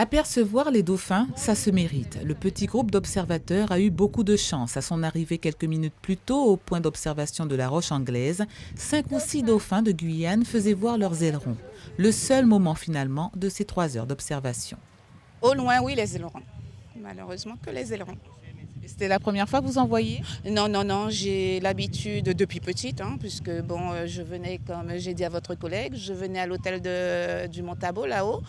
Apercevoir les dauphins, ça se mérite. Le petit groupe d'observateurs a eu beaucoup de chance. À son arrivée quelques minutes plus tôt au point d'observation de la Roche Anglaise, 5 ou 6 dauphins de Guyane faisaient voir leurs ailerons. Le seul moment finalement de ces 3 heures d'observation. Au loin, oui, les ailerons. Malheureusement que les ailerons. C'était la première fois que vous en voyiez? Non, j'ai l'habitude depuis petite, puisque je venais, comme j'ai dit à votre collègue, je venais à l'hôtel du Montabo là-haut,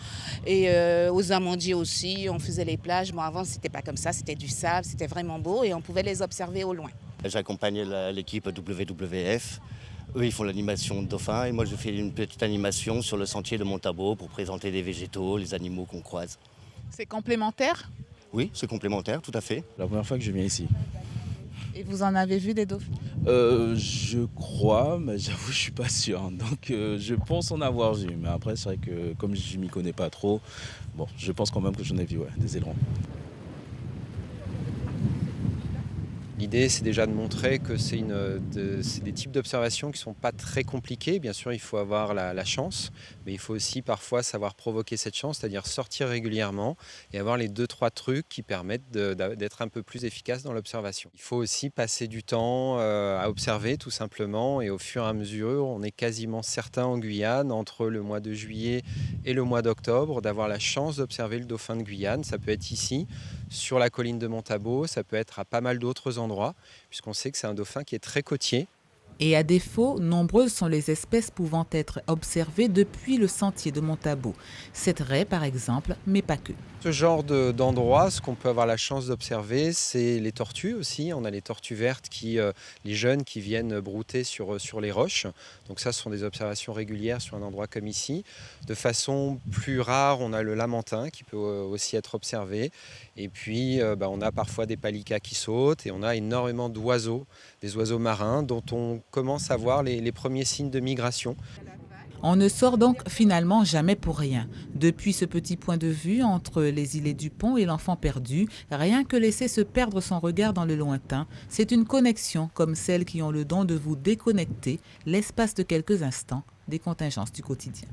et aux Amandiers aussi, on faisait les plages. Bon, avant, c'était pas comme ça, c'était du sable, c'était vraiment beau, et on pouvait les observer au loin. J'accompagnais l'équipe WWF. Eux, ils font l'animation de dauphins, et moi, je fais une petite animation sur le sentier de Montabo pour présenter les végétaux, les animaux qu'on croise. C'est complémentaire? Oui, c'est complémentaire, tout à fait. La première fois que je viens ici. Et vous en avez vu des dauphins? Je crois, mais j'avoue, je suis pas sûr. Donc, je pense en avoir vu. Mais après, c'est vrai que comme je m'y connais pas trop, bon, je pense quand même que j'en ai vu, des ailerons. L'idée, c'est déjà de montrer que c'est des types d'observations qui ne sont pas très compliqués. Bien sûr, il faut avoir la chance, mais il faut aussi parfois savoir provoquer cette chance, c'est-à-dire sortir régulièrement et avoir les 2-3 trucs qui permettent d'être un peu plus efficace dans l'observation. Il faut aussi passer du temps à observer tout simplement, et au fur et à mesure, on est quasiment certain en Guyane, entre le mois de juillet et le mois d'octobre, d'avoir la chance d'observer le dauphin de Guyane. Ça peut être ici, sur la colline de Montabo, ça peut être à pas mal d'autres endroits, puisqu'on sait que c'est un dauphin qui est très côtier. Et à défaut, nombreuses sont les espèces pouvant être observées depuis le sentier de Montabo. Cette raie, par exemple, mais pas que. Ce genre d'endroit, ce qu'on peut avoir la chance d'observer, c'est les tortues aussi. On a les tortues vertes, les jeunes qui viennent brouter sur les roches. Donc ça, ce sont des observations régulières sur un endroit comme ici. De façon plus rare, on a le lamantin qui peut aussi être observé. Et puis, on a parfois des palicas qui sautent, et on a énormément d'oiseaux, des oiseaux marins dont on commence à voir les premiers signes de migration. On ne sort donc finalement jamais pour rien. Depuis ce petit point de vue entre les îlets du Pont et l'enfant perdu, rien que laisser se perdre son regard dans le lointain, c'est une connexion comme celles qui ont le don de vous déconnecter l'espace de quelques instants des contingences du quotidien.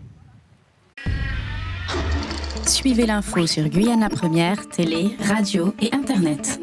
Suivez l'info sur Guyana Première, télé, radio et Internet.